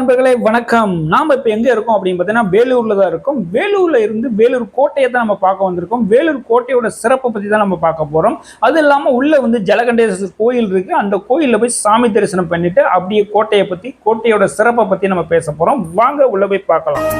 நண்பர்களே வணக்கம். நாம இப்ப எங்க இருக்கோம் அப்படின்னு பார்த்தீங்கன்னா வேலூர்ல தான் இருக்கோம். வேலூர்ல இருந்து வேலூர் கோட்டையை தான் நம்ம பார்க்க வந்திருக்கோம். வேலூர் கோட்டையோட சிறப்பை பத்தி தான் நம்ம பார்க்க போறோம். அது இல்லாம உள்ள வந்து ஜலகண்டேஸ்வரர் கோயில் இருக்கு. அந்த கோயில்ல போய் சாமி தரிசனம் பண்ணிட்டு அப்படியே கோட்டையை பத்தி கோட்டையோட சிறப்பை பத்தி நம்ம பேச போறோம். வாங்க உள்ள போய் பார்க்கலாம்.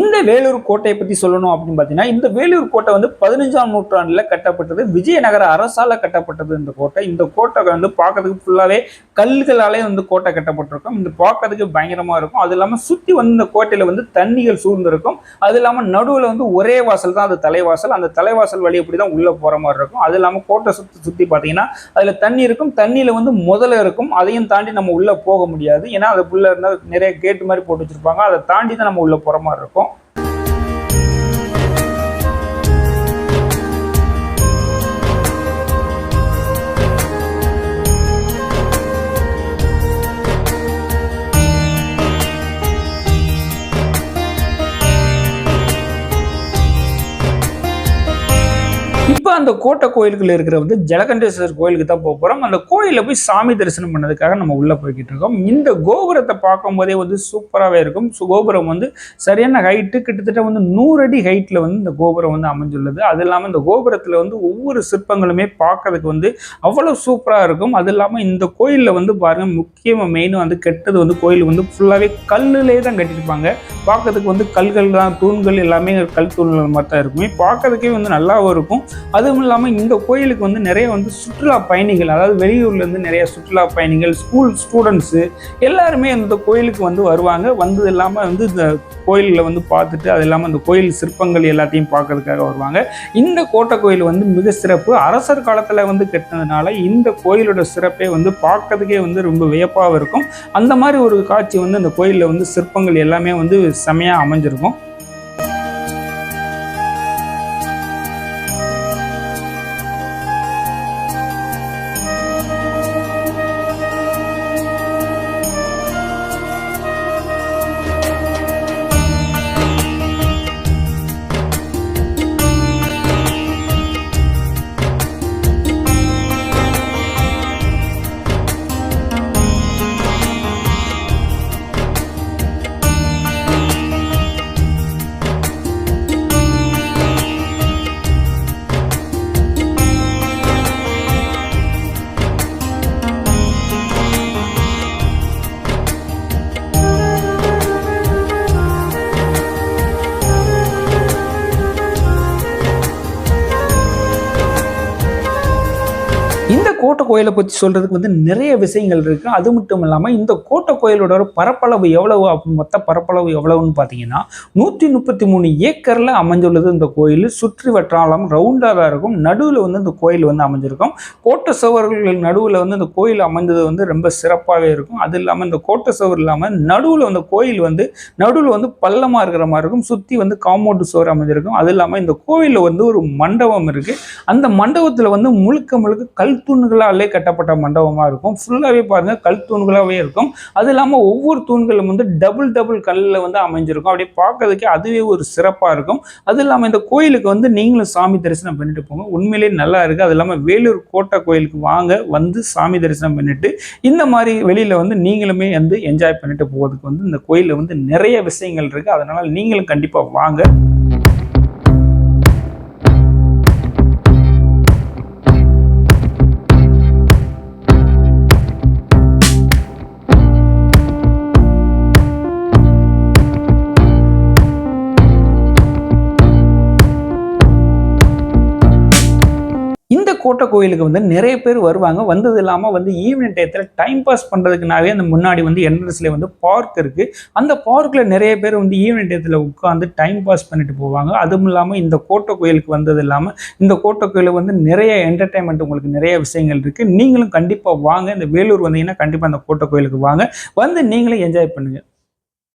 இந்த வேலூர் கோட்டையை பத்தி சொல்லணும் அப்படின்னு பாத்தீங்கன்னா, இந்த வேலூர் கோட்டை வந்து 15ஆம் நூற்றாண்டுல கட்டப்பட்டது. விஜயநகர அரசால கட்டப்பட்டது இந்த கோட்டை. இந்த கோட்டை வந்து பார்க்கறதுக்கு ஃபுல்லாவே கல்களாலே வந்து கோட்டை கட்டப்பட்டிருக்கும். இந்த பார்க்கறதுக்கு பயங்கரமா இருக்கும். அது இல்லாம சுத்தி வந்து இந்த கோட்டையில வந்து தண்ணிகள் சூழ்ந்திருக்கும். அது இல்லாம நடுவுல வந்து ஒரே வாசல் தான், அது தலைவாசல். அந்த தலைவாசல் வழி அப்படிதான் உள்ள போற மாதிரி இருக்கும். அது இல்லாம கோட்டை சுத்தி பாத்தீங்கன்னா அதுல தண்ணி இருக்கும். தண்ணியில வந்து முதல்ல இருக்கும். அதையும் தாண்டி நம்ம உள்ள போக முடியாது. ஏன்னா அது உள்ள இருந்தா நிறைய கேட் மாதிரி போட்டு வச்சிருப்பாங்க. அதை தாண்டி தான் நம்ம உள்ள போற மாதிரி இருக்கும். இப்போ அந்த கோட்டை கோயிலுக்குள்ள இருக்கிற வந்து ஜலகண்டேஸ்வரர் கோயிலுக்கு தான் போக போறோம். அந்த கோயில போய் சாமி தரிசனம் பண்ணதுக்காக நம்ம உள்ள போய்கிட்டு இருக்கோம். இந்த கோபுரத்தை பார்க்கும் போதே வந்து சூப்பராகவே இருக்கும். கோபுரம் வந்து சரியான ஹைட்டு, கிட்டத்தட்ட வந்து 100 அடி ஹைட்ல வந்து இந்த கோபுரம் வந்து அமைஞ்சுள்ளது. அது இல்லாமல் இந்த கோபுரத்துல வந்து ஒவ்வொரு சிற்பங்களுமே பார்க்கறதுக்கு வந்து அவ்வளவு சூப்பரா இருக்கும். அது இல்லாமல் இந்த கோயிலில் வந்து பாருங்க, முக்கியமாக மெயினாக வந்து கெட்டது வந்து கோயில் வந்து ஃபுல்லாகவே கல்லுலே தான் கட்டியிருப்பாங்க. பார்க்கறதுக்கு வந்து கல்கள் தான், தூண்கள் எல்லாமே கல் தூண்கள் மாதிரி தான் இருக்குமே. பார்க்கறதுக்கே வந்து நல்லாவும் இருக்கும். அதுவும் இல்லாமல் இந்த கோயிலுக்கு வந்து நிறைய வந்து சுற்றுலா பயணிகள், அதாவது வெளியூர்லேருந்து நிறைய சுற்றுலா பயணிகள், ஸ்கூல் ஸ்டூடெண்ட்ஸு எல்லாருமே இந்த கோயிலுக்கு வந்து வருவாங்க. வந்தது இல்லாமல் வந்து இந்த கோயிலில் வந்து பார்த்துட்டு, அது இல்லாமல் இந்த கோயில் சிற்பங்கள் எல்லாத்தையும் பார்க்கறதுக்காக வருவாங்க. இந்த கோட்டை கோயில் வந்து மிக சிறப்பு. அரசர் காலத்தில் வந்து கட்டினதுனால இந்த கோயிலோட சிறப்பே வந்து பார்க்கறதுக்கே வந்து ரொம்ப வியப்பாக இருக்கும். அந்த மாதிரி ஒரு காட்சி வந்து இந்த கோயிலில் வந்து சிற்பங்கள் எல்லாமே வந்து செமையாக அமைஞ்சிருக்கும். இந்த கோட்டை கோயிலை பற்றி சொல்றதுக்கு வந்து நிறைய விஷயங்கள் இருக்கு. அது மட்டும் இல்லாமல் இந்த கோட்டை கோயிலோட பரப்பளவு எவ்வளவு, மொத்த பரப்பளவு எவ்வளவுன்னு பார்த்தீங்கன்னா 133 ஏக்கர்ல அமைஞ்சுள்ளது இந்த கோயில். சுற்றி வட்டாரம் ரவுண்டாக தான் இருக்கும். நடுவில் வந்து இந்த கோயில் வந்து அமைஞ்சிருக்கும். கோட்டை சுவர்கள் நடுவில் வந்து இந்த கோயில் அமைந்தது வந்து ரொம்ப சிறப்பாகவே இருக்கும். அது இல்லாமல் இந்த கோட்டை சுவர் இல்லாமல் நடுவில் வந்து கோயில் வந்து நடுவில் வந்து பள்ளமாக இருக்கிற மாதிரி இருக்கும். சுற்றி வந்து காம்பவுண்டு சுவர் அமைஞ்சிருக்கும். அது இல்லாமல் இந்த கோயிலில் வந்து ஒரு மண்டபம் இருக்கு. அந்த மண்டபத்தில் வந்து முழுக்க முழுக்க கல் தூண்களாலே கட்டப்பட்ட மண்டபமா இருக்கும். ஃபுல்லாவே பாருங்க கல் தூண்களாவே இருக்கும். அது இல்லாம ஒவ்வொரு தூண்களும் வந்து டபுள் கல்லில் வந்து அமைஞ்சிருக்கும். அப்படியே பார்க்கறதுக்கே அதுவே ஒரு சிறப்பா இருக்கும். அது இல்லாம இந்த கோயிலுக்கு வந்து நீங்களும் சாமி தரிசனம் பண்ணிட்டு போங்க. உண்மையிலேயே நல்லா இருக்கு. அது இல்லாம வேலூர் கோட்டை கோயிலுக்கு வாங்க, வந்து சாமி தரிசனம் பண்ணிட்டு இந்த மாதிரி வெளியில வந்து நீங்களுமே வந்து என்ஜாய் பண்ணிட்டு போவதுக்கு வந்து இந்த கோயிலில் வந்து நிறைய விஷயங்கள் இருக்கு. அதனால நீங்களும் கண்டிப்பா வாங்க. இந்த கோட்டை கோயிலுக்கு வந்து நிறைய பேர் வருவாங்க. வந்தது இல்லாமல் வந்து ஈவினிங் டயத்தில் டைம் பாஸ் பண்ணுறதுக்குனாவே அந்த முன்னாடி வந்து என்ட்ரன்ஸ்லேயே வந்து பார்க் இருக்குது. அந்த பார்க்கில் நிறைய பேர் வந்து ஈவினிங் டயத்தில் உட்காந்து டைம் பாஸ் பண்ணிட்டு போவாங்க. அதுவும் இல்லாமல் இந்த கோட்டை கோயிலுக்கு வந்தது இல்லாமல் இந்த கோட்டை கோயிலுக்கு வந்து நிறைய என்டர்டைன்மெண்ட், உங்களுக்கு நிறைய விஷயங்கள் இருக்குது. நீங்களும் கண்டிப்பாக வாங்க. இந்த வேலூர் வந்தீங்கன்னா கண்டிப்பாக அந்த கோட்டை கோயிலுக்கு வாங்க, வந்து நீங்களும் என்ஜாய் பண்ணுங்கள்.